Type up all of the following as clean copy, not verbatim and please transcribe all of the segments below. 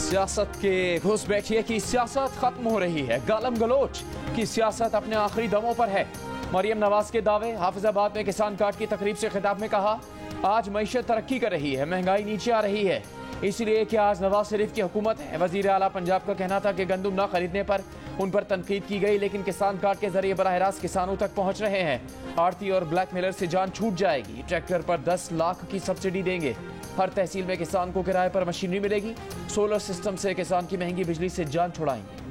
सियासत के घुसपैठिए की सियासत खत्म हो रही है। गालम गलोच की सियासत अपने आखिरी दमों पर है। मरियम नवाज के दावे। हाफिजाबाद में किसान कार्ड की तकरीब से खिताब में कहा, आज मईशत तरक्की कर रही है, महंगाई नीचे आ रही है, इसलिए कि आज नवाज शरीफ की हुकूमत है। वजीर आला पंजाब का कहना था कि गंदम न खरीदने पर उन पर तनकीद की गई, लेकिन किसान कार्ड के जरिए बराह रास्त किसानों तक पहुंच रहे हैं। आड़ती और ब्लैकमेलर से जान छूट जाएगी। ट्रैक्टर पर 10 लाख की सब्सिडी देंगे। हर तहसील में किसान को किराए पर मशीनरी मिलेगी। सोलर सिस्टम से किसान की महंगी बिजली से जान छुड़ाएंगे।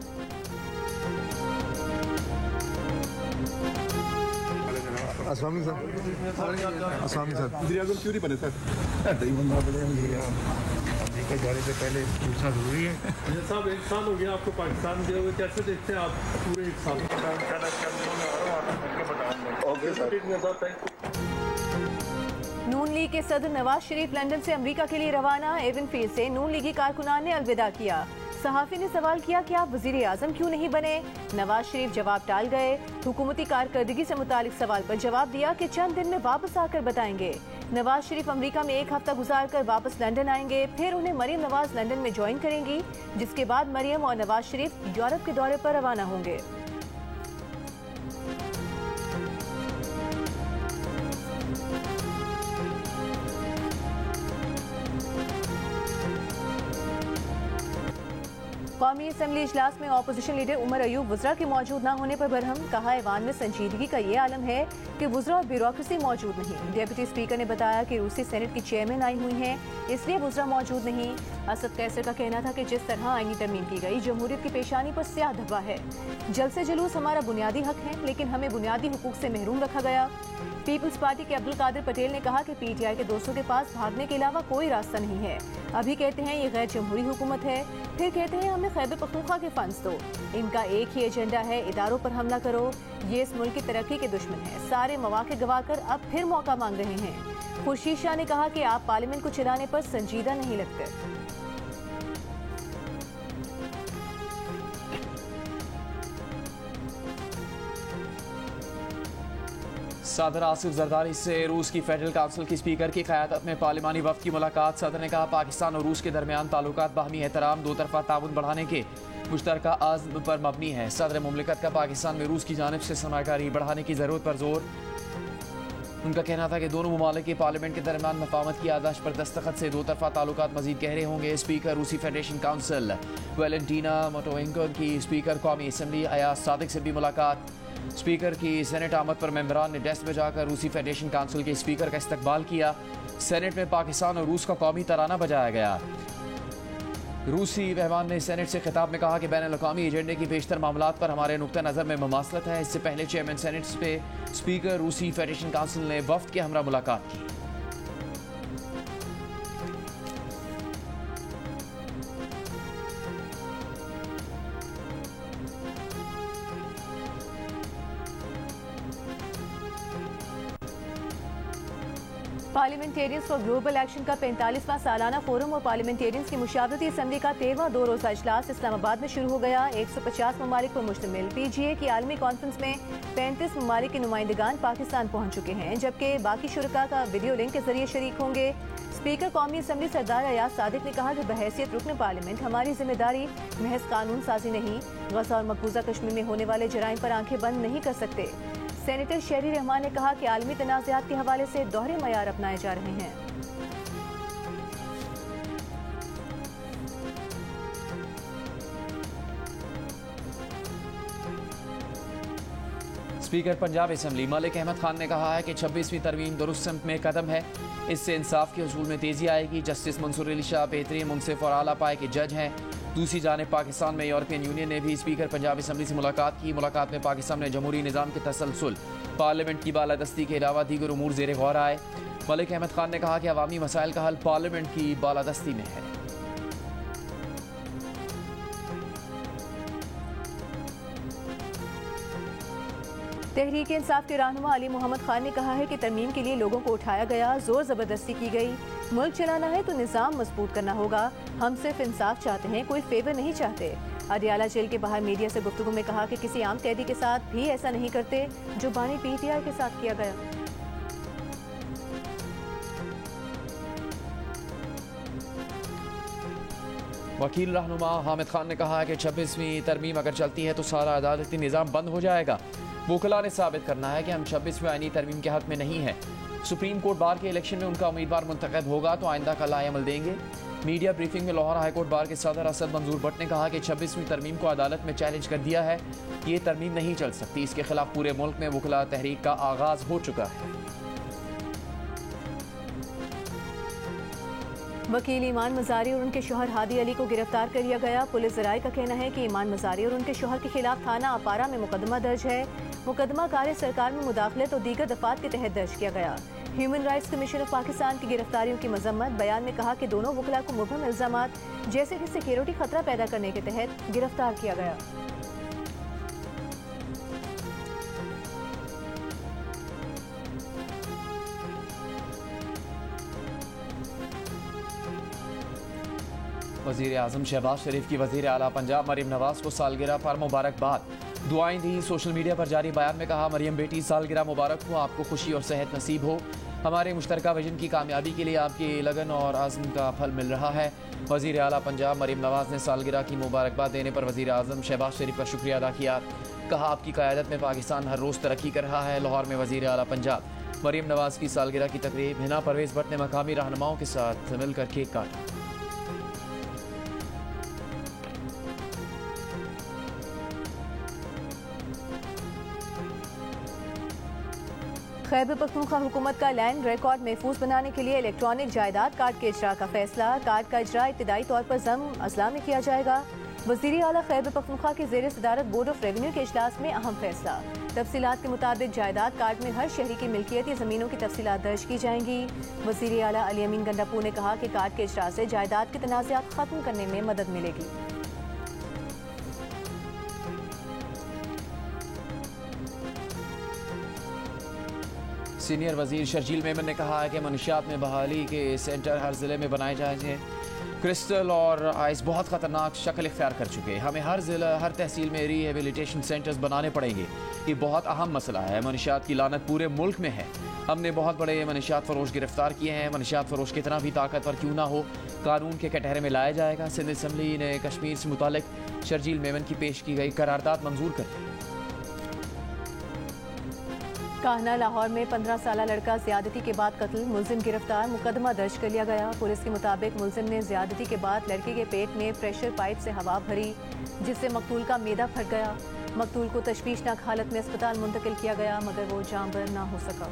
जाने से पहले पूछना जरूरी है। साहब, एक साल हो गया आपको पाकिस्तान गए हुए, कैसे देखते हैं आप पूरे एक साल? नून लीग के सदर नवाज शरीफ लंदन से अमेरिका के लिए रवाना। एवनफील्ड से नून लीगी कारकुनान ने अलविदा किया। सहाफी ने सवाल किया कि आप वजीर आजम क्यों नहीं बने। नवाज शरीफ जवाब टाल गए। हुकूमती कारकर्दगी से मुतालिक सवाल पर जवाब दिया कि चंद दिन में वापस आकर बताएंगे। नवाज शरीफ अमेरिका में 1 हफ्ता गुजारकर वापस लंदन आएंगे। फिर उन्हें मरियम नवाज लंदन में ज्वाइन करेंगी, जिसके बाद मरियम और नवाज शरीफ यूरोप के दौरे पर रवाना होंगे। कौमी असम्बली इजलास में अपोजिशन लीडर उमर अयूब वज़रा के मौजूद न होने पर बरहम। कहा, ऐवान में संजीदगी का ये आलम है कि वज़रा और ब्यूरोक्रेसी मौजूद नहीं। डिप्टी स्पीकर ने बताया कि रूसी सेनेट की चेयरमैन आई हुई हैं, इसलिए वज़रा मौजूद नहीं। असद कैसर का कहना था कि जिस तरह आईनी तरमीम की गई, जमहूरियत की पेशानी पर स्याह धब्बा है। जलसे जुलूस हमारा बुनियादी हक है, लेकिन हमें बुनियादी हुकूक से महरूम रखा गया। पीपल्स पार्टी के अब्दुल कादिर पटेल ने कहा कि पीटीआई के दोस्तों के पास भागने के अलावा कोई रास्ता नहीं है। अभी कहते हैं ये गैर जमहूरी हुकूमत है, फिर कहते हैं हमें खैबर पख्तूनख्वा के फंड्स दो। इनका एक ही एजेंडा है, इदारों पर हमला करो। ये इस मुल्क की तरक्की के दुश्मन है। सारे मौके गंवाकर अब फिर मौका मांग रहे हैं। खुर्शीद शाह ने कहा कि आप पार्लियामेंट को चलाने पर संजीदा नहीं लगते। सदर आसिफ जरदारी से रूस की फेडरल काउंसिल की स्पीकर की क़यादत में पार्लिमानी वफ़द की मुलाकात। सदर ने कहा, पाकिस्तान और रूस के दरमियान ताल्लुकात बाहमी एहतराम, दो तरफा ताउन बढ़ाने के मुश्तरका आज़्म पर मबनी है। सदर मुमलिकत का पाकिस्तान में रूस की जानिब से सरमायाकारी बढ़ाने की ज़रूरत पर जोर। उनका कहना था कि दोनों ममालिक की पार्लियामेंट के दरमियान मफाहमत की याददाश्त पर दस्तखत से दो तरफा ताल्लुकात मज़ीद गहरे होंगे। स्पीकर रूसी फेडरेशन काउंसिल वेलेंटीना मोटोवेंको की स्पीकर कौमी असम्बली अयाज सादिक से भी मुलाकात। स्पीकर की सेनेट आमद पर मेंबरान ने डेस्क में जाकर रूसी फेडरेशन काउंसिल के स्पीकर का इस्तकबाल किया। सेनेट में पाकिस्तान और रूस का कौमी तराना बजाया गया। रूसी मेहमान ने सेनेट से खिताब में कहा कि बैनुल-अक़वामी एजेंडे की बेशतर मामलात पर हमारे नुक्ता नज़र में मुमासलत है। इससे पहले चेयरमैन सेनेट पे स्पीकर रूसी फेडरेशन काउंसिल ने वफ़द के हमरा मुलाकात की। पार्लियामेंटेरियंस फॉर ग्लोबल एक्शन का 45वां सालाना फोरम और पार्लियामेंटेरियंस की मुशावरती असम्बली का 13वां 2 रोज़ा इजलास इस्लामाबाद में शुरू हो गया। 150 ममालिक पर मुश्तमिल पीजीए की आलमी कॉन्फ्रेंस में 35 ममालिक के नुमाइंदगान पाकिस्तान पहुँच चुके हैं, जबकि बाकी शुरका का वीडियो लिंक के जरिए शरीक होंगे। स्पीकर कौमी असम्बली सरदार अयाज सादिक ने कहा कि बहैसियत रुकन पार्लियामेंट हमारी जिम्मेदारी महज कानून साजी नहीं, गज़ा और मकबूजा कश्मीर में होने वाले जराइम पर आंखें बंद नहीं कर सकते। सेनेटर शहरी रहमान ने कहा कि आलमी तनाज़ात के हवाले से दोहरे मयार अपनाए जा रहे हैं। स्पीकर पंजाब असम्बली मलिक अहमद खान ने कहा है कि 26वीं तरमीम दुरुस्त सिमत में कदम है, इससे इंसाफ के हसूल में तेजी आएगी। जस्टिस मंसूर अली शाह बेहतरीन मुंसिफ और आला पाए के जज हैं। दूसरी जानिब पाकिस्तान में यूरोपियन यूनियन ने भी स्पीकर पंजाब असम्बली से मुलाकात की। मुलाकात में पाकिस्तान में जमहूरी निज़ाम के तसलसल, पार्लियामेंट की बालादस्ती के अलावा दीगर उमूर ज़ेर गौर आए। मलिक अहमद खान ने कहा कि अवामी मसाइल का हल पार्लियामेंट की बालादस्ती में है। तहरीक इंसाफ के रहनुमा अली मोहम्मद खान ने कहा है कि तरमीम के लिए लोगों को उठाया गया, जोर ज़बरदस्ती की गई। मुल्क चलाना है तो निज़ाम मजबूत करना होगा। हम सिर्फ इंसाफ चाहते हैं, कोई फेवर नहीं चाहते। अडियाला जेल के बाहर मीडिया से गुफ्तगू में कहा कि किसी आम कैदी के साथ भी ऐसा नहीं करते जो बानी पीटीआई के साथ किया गया। वकील रहनुमा हामिद खान ने कहा है कि 26वीं तरमीम अगर चलती है तो सारा अदालती निज़ाम बंद हो जाएगा। वकला ने साबित करना है कि हम 26वीं आईनी तरमीम के हक में नहीं हैं। सुप्रीम कोर्ट बार के इलेक्शन में उनका उम्मीदवार मुंतखब होगा तो आइंदा का लाएअमल देंगे। मीडिया ब्रीफिंग में लाहौर हाईकोर्ट बार के सदर असद मंजूर भट्ट ने कहा कि 26वीं तरमीम को अदालत में चैलेंज कर दिया है। ये तरमीम नहीं चल सकती। इसके खिलाफ पूरे मुल्क में वकला तहरीक का आगाज हो चुका है। वकील ईमान मजारी और उनके शोहर हादी अली को गिरफ्तार कर लिया गया। पुलिस ज़राए का कहना है कि ईमान मजारी और उनके शोहर के खिलाफ थाना अपारा में मुकदमा दर्ज है। मुकदमा कार्य सरकार में मुदाखलत और दीगर दफात के तहत दर्ज किया गया। Human rights commission of Pakistan की गिरफ्तारियों की मजम्मत। बयान में कहा कि दोनों वकला को मुबहम इल्जामात जैसे कि सिक्योरिटी खतरा पैदा करने के तहत गिरफ्तार किया गया। वज़ीर आज़म शहबाज शरीफ की वज़ीर आला पंजाब मरीम नवाज को सालगिरह पर मुबारकबाद दुआएं दी। सोशल मीडिया पर जारी बयान में कहा, मरियम बेटी सालगिरह मुबारक हो, आपको खुशी और सेहत नसीब हो। हमारे मुश्तरका विजन की कामयाबी के लिए आपकी लगन और आज़म का फल मिल रहा है। वज़ीर आला पंजाब मरीम नवाज ने सालगिरह की मुबारकबाद देने पर वज़ीर आज़म शहबाज शरीफ का शुक्रिया अदा किया। कहा, आपकी क़यादत में पाकिस्तान हर रोज़ तरक्की कर रहा है। लाहौर में वज़ीर आला पंजाब मरीम नवाज की सालगिरह की तकरीब हिना परवेज़ भट्ट ने मकामी रहनुमाओं के साथ मिलकर केक काटा। खैबर पख्तूनख्वा हुकूमत का लैंड रिकॉर्ड महफूज बनाने के लिए इलेक्ट्रॉनिक जायदाद कार्ड के इजरा का फैसला। कार्ड का इजरा इब्तदाई तौर पर ज़म अजला में किया जाएगा। वज़ीर आला खैबर पख्तूनख्वा की ज़ेर सदारत बोर्ड ऑफ रेवेन्यू के इजलास में अहम फैसला। तफसीलात के मुताबिक जायदाद कार्ड में हर शहरी की मिल्कियती ज़मीनों की तफसीलात दर्ज की जाएंगी। वज़ीर आला अली अमीन गंडापुर ने कहा कि कार्ड के इजरा से जायदाद के तनाज़ात ख़त्म करने में मदद मिलेगी। सीनियर वजीर शर्जील मेमन ने कहा है कि मनशियात में बहाली के सेंटर हर ज़िले में बनाए जाएंगे। क्रिस्टल और आइस बहुत ख़तरनाक शक्ल इख्तियार कर चुके हैं। हमें हर ज़िला हर तहसील में रिहेबिलिटेशन सेंटर्स बनाने पड़ेंगे। ये बहुत अहम मसला है। मनशियात की लानत पूरे मुल्क में है। हमने बहुत बड़े मनशियात फरोश गिरफ्तार किए हैं। मनशियात फरोश कितना भी ताकतवर क्यों ना हो, कानून के कटहरे में लाया जाएगा। सिंध असम्बली ने कश्मीर से मुतालिक शर्जील मेमन की पेश की गई करारदाद मंजूर कर दी। काहना लाहौर में 15 साला लड़का ज्यादती के बाद कत्ल, मुलजिम गिरफ्तार, मुकदमा दर्ज कर लिया गया। पुलिस के मुताबिक मुलजिम ने ज्यादती के बाद लड़के के पेट में प्रेशर पाइप से हवा भरी, जिससे मकतूल का मैदा फट गया। मकतूल को तशवीशनाक हालत में अस्पताल मुंतकिल किया गया, मगर वो जांबर ना हो सका।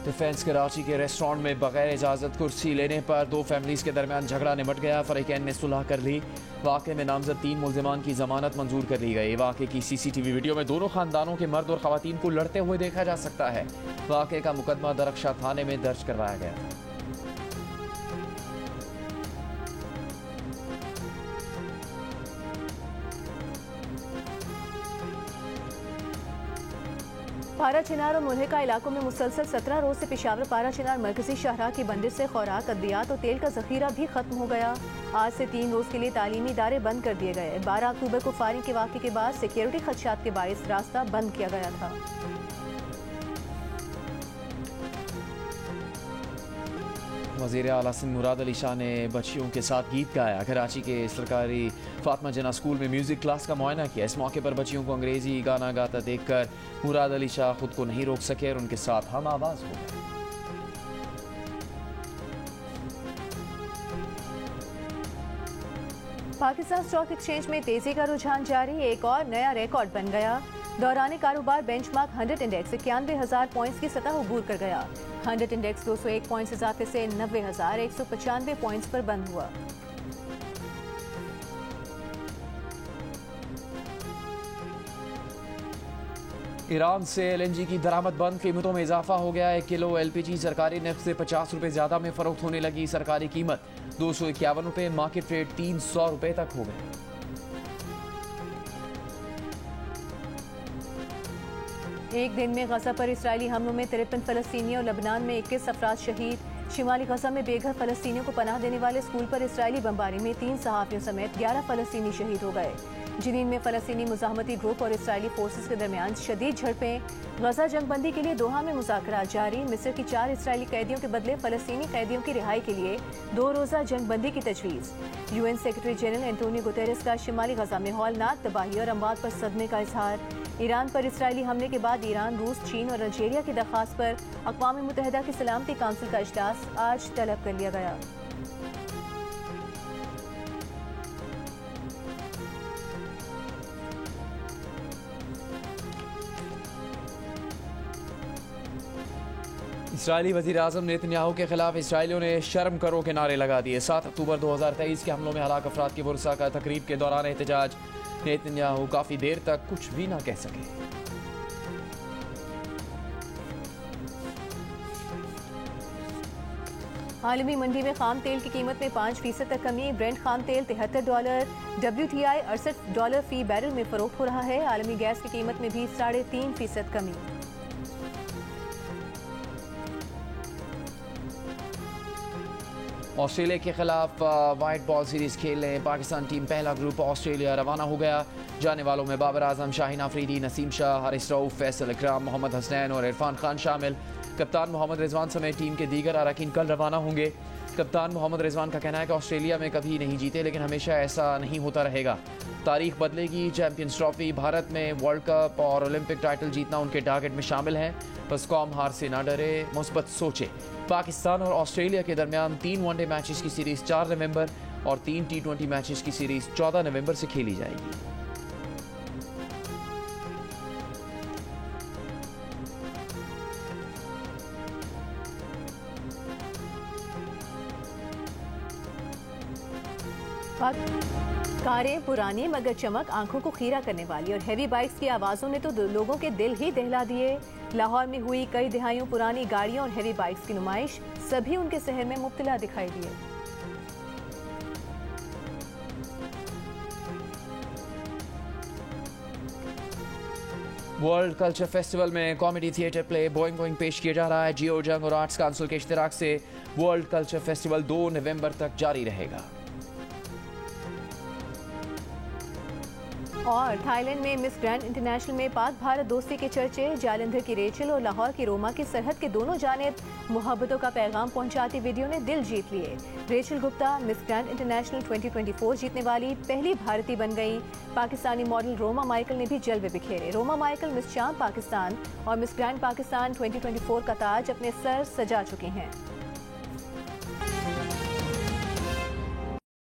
डिफेंस कराची के रेस्टोरेंट में बगैर इजाज़त कुर्सी लेने पर दो फैमिलीज़ के दरमियान झगड़ा निमट गया। फरीकैन ने सुलह कर ली। वाक़े में नामजद 3 मुल्ज़िमान की ज़मानत मंजूर कर ली गई। वाक़े की CCTV वीडियो में दोनों ख़ानदानों के मर्द और ख़वातीन को लड़ते हुए देखा जा सकता है। वाक़े का मुकदमा दरख्शा थाने में दर्ज करवाया गया था। पारा चिनार और मुल्हिका इलाकों में मुसलसल 17 रोज से पेशावर पारा चिनार मरकजी शाहराह की बंदिश से खुराक, अद्वियात और तेल का जखीरा भी खत्म हो गया। आज से 3 रोज के लिए तालीमी इदारे बंद कर दिए गए। 12 अक्टूबर को फायरिंग के वाक़े के बाद सिक्योरिटी खदशात के बाइस रास्ता बंद किया गया था। वज़ीर आला सिंध मुराद अली शाह ने बच्चियों के साथ गीत गाया। कराची के सरकारी फातिमा जना स्कूल में म्यूज़िक क्लास का मुआयना किया। इस मौके पर बच्चियों को अंग्रेज़ी गाना गाता देखकर मुराद अली शाह खुद को नहीं रोक सके और उनके साथ हम आवाज़ हो गए। पाकिस्तान स्टॉक एक्सचेंज में तेजी का रुझान जारी, एक और नया रिकॉर्ड बन गया। दौरान कारोबार बेंचमार्क 100 इंडेक्स 91,000 पॉइंट्स की सतह अबूर कर गया। 100 इंडेक्स 201 पॉइंट्स इजाफे से 90,195 पॉइंट्स पर बंद हुआ। ईरान से LNG की दरामद बंद, कीमतों में इजाफा हो गया। 1 किलो LPG सरकारी नर्ख से 50 रुपये ज़्यादा में फरोख्त होने लगी। सरकारी कीमत 251 रुपये, मार्केट रेट 300 रुपये तक हो गए। एक दिन में गजा पर इसराइली हमलों में 53 फलस्तीनी और लबनान में 21 अफराद शहीद। शिमाली गजा में बेघर फलस्तीनियों को पनाह देने वाले स्कूल पर इसराइली बमबारी में 3 सहाफ़ियों समेत 11 फलस्तीनी शहीद हो गए। जिनीन में फलस्तीनी मुजाहमती ग्रुप और इसराइली फोर्सेस के दरमियान शदीद झड़पें। गजा जंगबंदी के लिए दोहा में मुज़ाकरात जारी। मिस्र की 4 इसराइली कैदियों के बदले फलस्तीनी कैदियों की रिहाई के लिए 2 रोज़ा जंगबंदी की तजवीज़। UN secretary general Antonio Guterres का शिमाली गजा में हौलनाक तबाही और अमवात पर सदमे का इजहार। ईरान पर इसराइली हमले के बाद ईरान, रूस, चीन और अल्जीरिया की दरख्वास्त पर अक़वाम मुत्तहिदा की सलामती काउंसिल का इजलास आज तलब कर लिया गया। इसराइली वज़ीर आज़म नेतन्याहू के खिलाफ इसराइलियों ने शर्म करो के नारे लगा दिए। 7 अक्टूबर 2023 के हमलों में हलाक अफराद की बुरसा का तकरीब के दौरान एहतजाज। नेतन्याहू काफ़ी देर तक कुछ भी ना कह सके। आलमी मंडी में खाम तेल की कीमत में 5% तक कमी। ब्रेंट खाम तेल $73, WTI $68 फी बैरल में फरोख्त हो रहा है। आलमी गैस की कीमत में भी 3.5% कमी। ऑस्ट्रेलिया के खिलाफ वाइट बॉल सीरीज खेलने पाकिस्तान टीम पहला ग्रुप ऑस्ट्रेलिया रवाना हो गया। जाने वालों में बाबर आजम, शाहीन आफरीदी, नसीम शाह, हारिस रऊफ, फैसल इकराम, मोहम्मद हसनैन और इरफान खान शामिल। कप्तान मोहम्मद रिजवान समेत टीम के दीगर अरकान कल रवाना होंगे। कप्तान मोहम्मद रिजवान का कहना है कि ऑस्ट्रेलिया में कभी नहीं जीते, लेकिन हमेशा ऐसा नहीं होता रहेगा। तारीख बदलेगी। चैंपियंस ट्रॉफी, भारत में वर्ल्ड कप और ओलंपिक टाइटल जीतना उनके टारगेट में शामिल हैं। बस कौम हार से ना डरे, मुस्बत सोचे। पाकिस्तान और ऑस्ट्रेलिया के दरमियान 3 वनडे मैचेस की सीरीज 4 नवंबर और 3 T20 मैचेस की सीरीज 14 नवंबर से खेली जाएगी। कारें पुरानी मगर चमक, आंखों को खीरा करने वाली और हैवी बाइक्स की आवाज़ों ने तो लोगों के दिल ही दहला दिए। लाहौर में हुई कई दहाइयों पुरानी गाड़ियों और हैवी बाइक्स की नुमाइश, सभी उनके शहर में मुब्तला दिखाई दिए। वर्ल्ड कल्चर फेस्टिवल में comedy theatre play Boeing going पेश किया जा रहा है। जियो जंग और आर्ट्स काउंसिल के इश्तिराक से वर्ल्ड कल्चर फेस्टिवल 2 नवंबर तक जारी रहेगा। और थाईलैंड में मिस ग्रैंड इंटरनेशनल में पाक भारत दोस्ती के चर्चे। जालंधर की रेचल और लाहौर की रोमा की सरहद के दोनों जानिब मोहब्बतों का पैगाम पहुंचाती वीडियो ने दिल जीत लिए। Rachel Gupta miss grand international 2024 जीतने वाली पहली भारतीय बन गई। पाकिस्तानी मॉडल रोमा माइकल ने भी जलवे बिखेरे। रोमा माइकल मिस चांद पाकिस्तान और मिस ग्रैंड पाकिस्तान 2024 का ताज अपने सर सजा चुकी हैं।